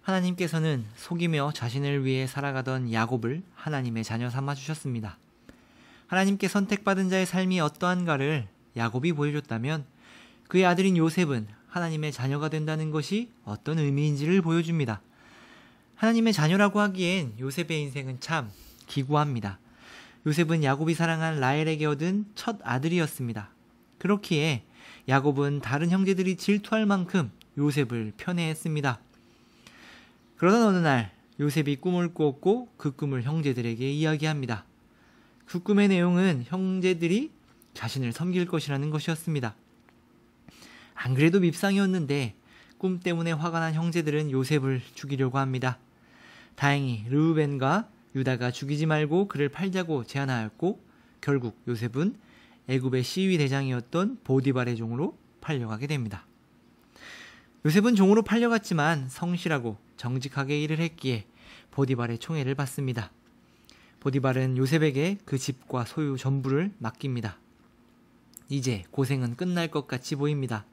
하나님께서는 속이며 자신을 위해 살아가던 야곱을 하나님의 자녀 삼아 주셨습니다. 하나님께 선택받은 자의 삶이 어떠한가를 야곱이 보여줬다면 그의 아들인 요셉은 하나님의 자녀가 된다는 것이 어떤 의미인지를 보여줍니다. 하나님의 자녀라고 하기엔 요셉의 인생은 참 기구합니다. 요셉은 야곱이 사랑한 라헬에게 얻은 첫 아들이었습니다. 그렇기에 야곱은 다른 형제들이 질투할 만큼 요셉을 편애했습니다. 그러던 어느 날 요셉이 꿈을 꾸었고 그 꿈을 형제들에게 이야기합니다. 그 꿈의 내용은 형제들이 자신을 섬길 것이라는 것이었습니다. 안 그래도 밉상이었는데 꿈 때문에 화가 난 형제들은 요셉을 죽이려고 합니다. 다행히 르우벤과 유다가 죽이지 말고 그를 팔자고 제안하였고 결국 요셉은 애굽의 시위 대장이었던 보디발의 종으로 팔려가게 됩니다. 요셉은 종으로 팔려갔지만 성실하고 정직하게 일을 했기에 보디발의 총애를 받습니다. 보디발은 요셉에게 그 집과 소유 전부를 맡깁니다. 이제 고생은 끝날 것 같이 보입니다.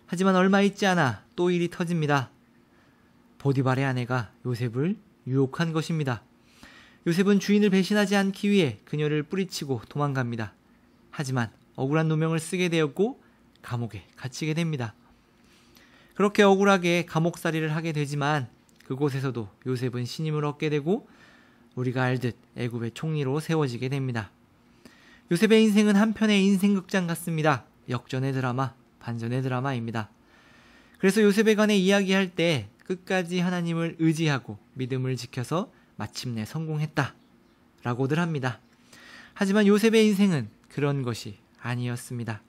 하지만 얼마 있지 않아 또 일이 터집니다. 보디발의 아내가 요셉을 유혹한 것입니다. 요셉은 주인을 배신하지 않기 위해 그녀를 뿌리치고 도망갑니다. 하지만 억울한 누명을 쓰게 되었고 감옥에 갇히게 됩니다. 그렇게 억울하게 감옥살이를 하게 되지만 그곳에서도 요셉은 신임을 얻게 되고 우리가 알듯 애굽의 총리로 세워지게 됩니다. 요셉의 인생은 한편의 인생극장 같습니다. 역전의 드라마, 반전의 드라마입니다. 그래서 요셉에 관해 이야기할 때 끝까지 하나님을 의지하고 믿음을 지켜서 마침내 성공했다 라고들 합니다. 하지만 요셉의 인생은 그런 것이 아니었습니다.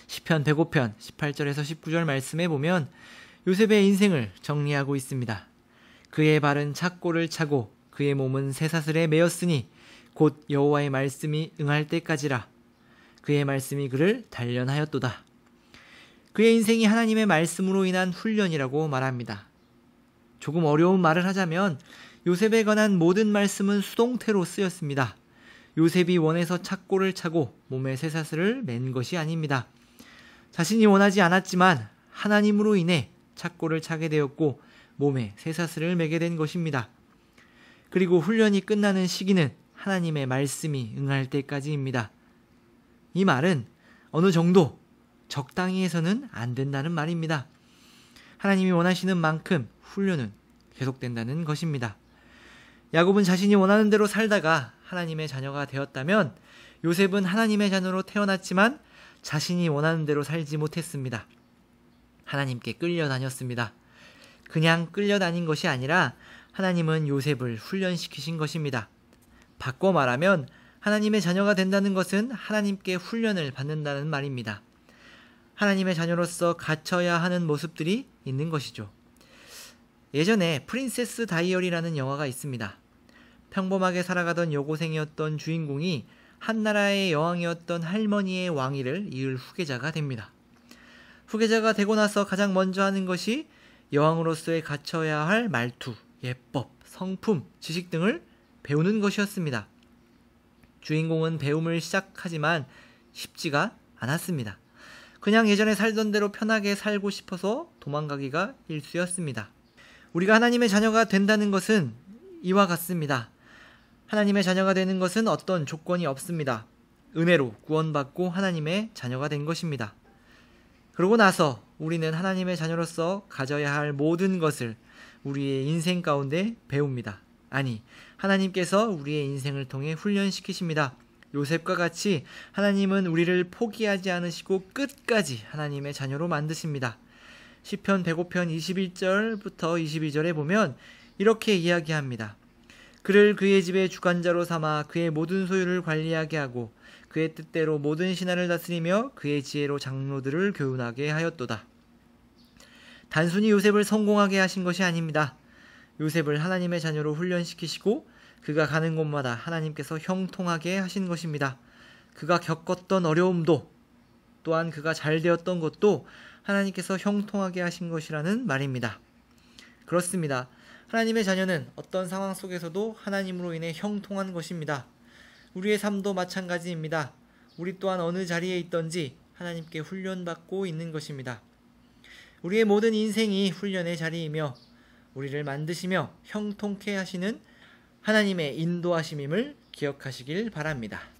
시편 105편 18절에서 19절 말씀에 보면 요셉의 인생을 정리하고 있습니다. 그의 발은 착고를 차고 그의 몸은 쇠사슬에 매였으니 곧 여호와의 말씀이 응할 때까지라. 그의 말씀이 그를 단련하였도다. 그의 인생이 하나님의 말씀으로 인한 훈련이라고 말합니다. 조금 어려운 말을 하자면 요셉에 관한 모든 말씀은 수동태로 쓰였습니다. 요셉이 원해서 착고를 차고 몸에 쇠사슬을 맨 것이 아닙니다. 자신이 원하지 않았지만 하나님으로 인해 착고를 차게 되었고 몸에 쇠사슬을 매게 된 것입니다. 그리고 훈련이 끝나는 시기는 하나님의 말씀이 응할 때까지입니다. 이 말은 어느 정도 적당히 해서는 안 된다는 말입니다. 하나님이 원하시는 만큼 훈련은 계속된다는 것입니다. 야곱은 자신이 원하는 대로 살다가 하나님의 자녀가 되었다면 요셉은 하나님의 자녀로 태어났지만 자신이 원하는 대로 살지 못했습니다. 하나님께 끌려다녔습니다. 그냥 끌려다닌 것이 아니라 하나님은 요셉을 훈련시키신 것입니다. 바꿔 말하면 하나님의 자녀가 된다는 것은 하나님께 훈련을 받는다는 말입니다. 하나님의 자녀로서 갖춰야 하는 모습들이 있는 것이죠. 예전에 프린세스 다이어리라는 영화가 있습니다. 평범하게 살아가던 여고생이었던 주인공이 한나라의 여왕이었던 할머니의 왕위를 이을 후계자가 됩니다. 후계자가 되고 나서 가장 먼저 하는 것이 여왕으로서의 갖춰야 할 말투, 예법, 성품, 지식 등을 배우는 것이었습니다. 주인공은 배움을 시작하지만 쉽지가 않았습니다. 그냥 예전에 살던 대로 편하게 살고 싶어서 도망가기가 일쑤였습니다. 우리가 하나님의 자녀가 된다는 것은 이와 같습니다. 하나님의 자녀가 되는 것은 어떤 조건이 없습니다. 은혜로 구원받고 하나님의 자녀가 된 것입니다. 그러고 나서 우리는 하나님의 자녀로서 가져야 할 모든 것을 우리의 인생 가운데 배웁니다. 아니, 하나님께서 우리의 인생을 통해 훈련시키십니다. 요셉과 같이 하나님은 우리를 포기하지 않으시고 끝까지 하나님의 자녀로 만드십니다. 시편 105편 21절부터 22절에 보면 이렇게 이야기합니다. 그를 그의 집의 주관자로 삼아 그의 모든 소유를 관리하게 하고 그의 뜻대로 모든 신하를 다스리며 그의 지혜로 장로들을 교훈하게 하였도다. 단순히 요셉을 성공하게 하신 것이 아닙니다. 요셉을 하나님의 자녀로 훈련시키시고 그가 가는 곳마다 하나님께서 형통하게 하신 것입니다. 그가 겪었던 어려움도 또한 그가 잘 되었던 것도 하나님께서 형통하게 하신 것이라는 말입니다. 그렇습니다. 하나님의 자녀는 어떤 상황 속에서도 하나님으로 인해 형통한 것입니다. 우리의 삶도 마찬가지입니다. 우리 또한 어느 자리에 있든지 하나님께 훈련받고 있는 것입니다. 우리의 모든 인생이 훈련의 자리이며 우리를 만드시며 형통케 하시는 하나님의 인도하심임을 기억하시길 바랍니다.